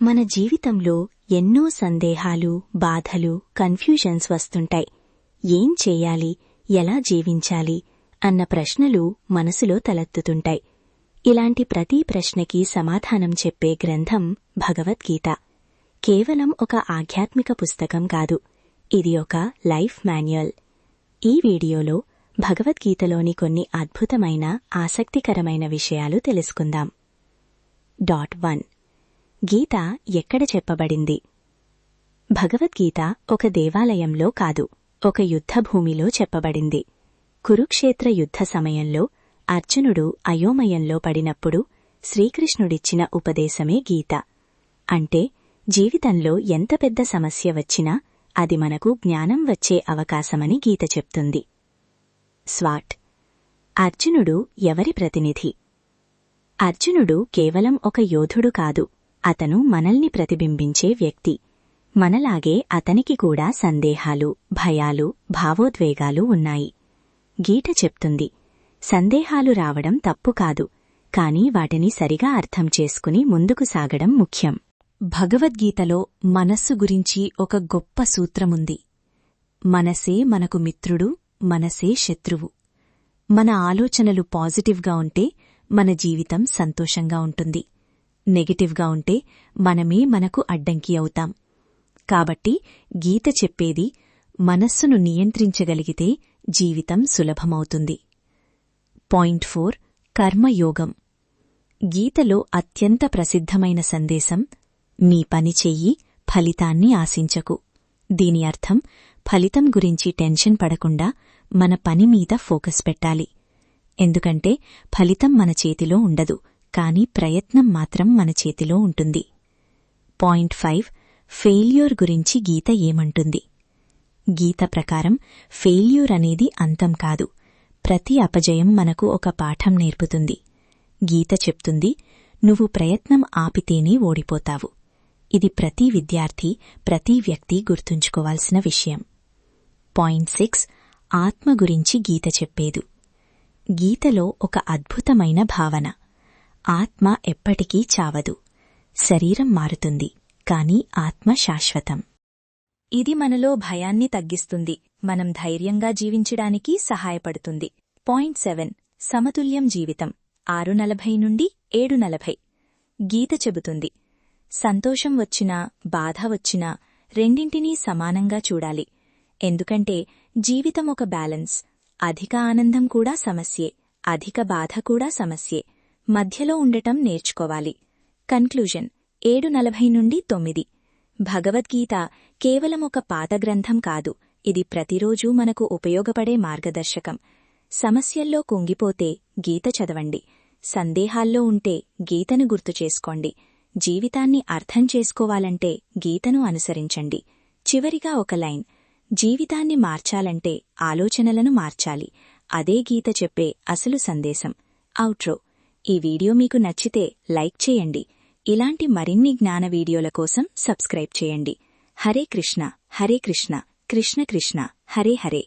మన జీవితంలో ఎన్నో సందేహాలు, బాధలు, కన్ఫ్యూజన్స్ వస్తుంటాయి. ఏం చెయ్యాలి, ఎలా జీవించాలి అన్న ప్రశ్నలు మనసులో తలెత్తుతుంటాయి. ఇలాంటి ప్రతి ప్రశ్నకి సమాధానం చెప్పే గ్రంథం భగవద్గీత. కేవలం ఒక ఆధ్యాత్మిక పుస్తకం కాదు, ఇది ఒక లైఫ్ మాన్యువల్. ఈ వీడియోలో భగవద్గీతలోని కొన్ని అద్భుతమైన, ఆసక్తికరమైన విషయాలు తెలుసుకుందాం. 1. గీత ఎక్కడ చెప్పబడింది? భగవద్గీత ఒక దేవాలయంలో కాదు, ఒక యుద్ధభూమిలో చెప్పబడింది. కురుక్షేత్ర యుద్ధ సమయంలో అర్జునుడు అయోమయంలో పడినప్పుడు శ్రీకృష్ణుడిచ్చిన ఉపదేశమే గీత. అంటే జీవితంలో ఎంత పెద్ద సమస్య వచ్చినా అది మనకు జ్ఞానం వచ్చే అవకాశమని గీత చెప్తుంది. స్వాట్. అర్జునుడు ఎవరి ప్రతినిధి? అర్జునుడు కేవలం ఒక యోధుడు కాదు, అతను మనల్ని ప్రతిబింబించే వ్యక్తి. మనలాగే అతనికి కూడా సందేహాలు, భయాలు, భావోద్వేగాలు ఉన్నాయి. గీత చెప్తుంది, సందేహాలు రావడం తప్పు కాదు, కాని వాటిని సరిగా అర్థం చేసుకుని ముందుకు సాగడం ముఖ్యం. భగవద్గీతలో మనస్సు గురించి ఒక గొప్ప సూత్రముంది. మనసే మనకు మిత్రుడు, మనసే శత్రువు. మన ఆలోచనలు పాజిటివ్గా ఉంటే మన జీవితం సంతోషంగా ఉంటుంది. నెగటివ్గా ఉంటే మనమే మనకు అడ్డంకి అవుతాం. కాబట్టి గీత చెప్పేది, మనస్సును నియంత్రించగలిగితే జీవితం సులభమవుతుంది. 4. కర్మయోగం. గీతలో అత్యంత ప్రసిద్ధమైన సందేశం, నీ పని చెయ్యి, ఫలితాన్ని ఆశించకు. దీని అర్థం, ఫలితం గురించి టెన్షన్ పడకుండా మన పని మీద ఫోకస్ పెట్టాలి. ఎందుకంటే ఫలితం మన చేతిలో ఉండదు, కాని ప్రయత్నం మాత్రం మన చేతిలో ఉంటుంది. 5. ఫెయిల్యూర్ గురించి గీత ఏమంటుంది? గీత ప్రకారం ఫెయిల్యూర్ అనేది అంతం కాదు, ప్రతి అపజయం మనకు ఒక పాఠం నేర్పుతుంది. గీత చెప్తుంది, నువ్వు ప్రయత్నం ఆపితేనే ఓడిపోతావు. ఇది ప్రతి విద్యార్థి, ప్రతి వ్యక్తి గుర్తుంచుకోవాల్సిన విషయం. 6. ఆత్మ గురించి గీత చెప్పేదు. గీతలో ఒక అద్భుతమైన భావన, ఆత్మ ఎప్పటికీ చావదు. శరీరం మారుతుంది, కాని ఆత్మ శాశ్వతం. ఇది మనలో భయాన్ని తగ్గిస్తుంది, మనం ధైర్యంగా జీవించడానికి సహాయపడుతుంది. 7. సమతుల్యం జీవితం. 6:40 నుండి 7:40. గీత చెబుతుంది, సంతోషం వచ్చినా, బాధ వచ్చినా రెండింటినీ సమానంగా చూడాలి. ఎందుకంటే జీవితం ఒక బ్యాలెన్స్. అధిక ఆనందం కూడా సమస్యే, అధిక బాధ కూడా సమస్యే. మధ్యలో ఉండటం నేర్చుకోవాలి. కన్క్లూజన్ 7:40 నుండి 9. భగవద్గీత కేవలం ఒక పాత గ్రంథం కాదు, ఇది ప్రతిరోజూ మనకు ఉపయోగపడే మార్గదర్శకం. సమస్యల్లో కుంగిపోతే గీత చదవండి, సందేహాల్లో ఉంటే గీతను గుర్తుచేసుకోండి. జీవితాన్ని అర్థం చేసుకోవాలంటే గీతను అనుసరించండి. చివరిగా ఒక లైన్, జీవితాన్ని మార్చాలంటే ఆలోచనలను మార్చాలి. అదే గీత చెప్పే అసలు సందేశం. ఔట్రో. ఈ వీడియో మీకు నచ్చితే లైక్ చేయండి. ఇలాంటి మరిన్ని జ్ఞాన వీడియోల కోసం సబ్స్క్రైబ్ చేయండి. హరే కృష్ణ, హరే కృష్ణ, కృష్ణ కృష్ణ, హరే హరే.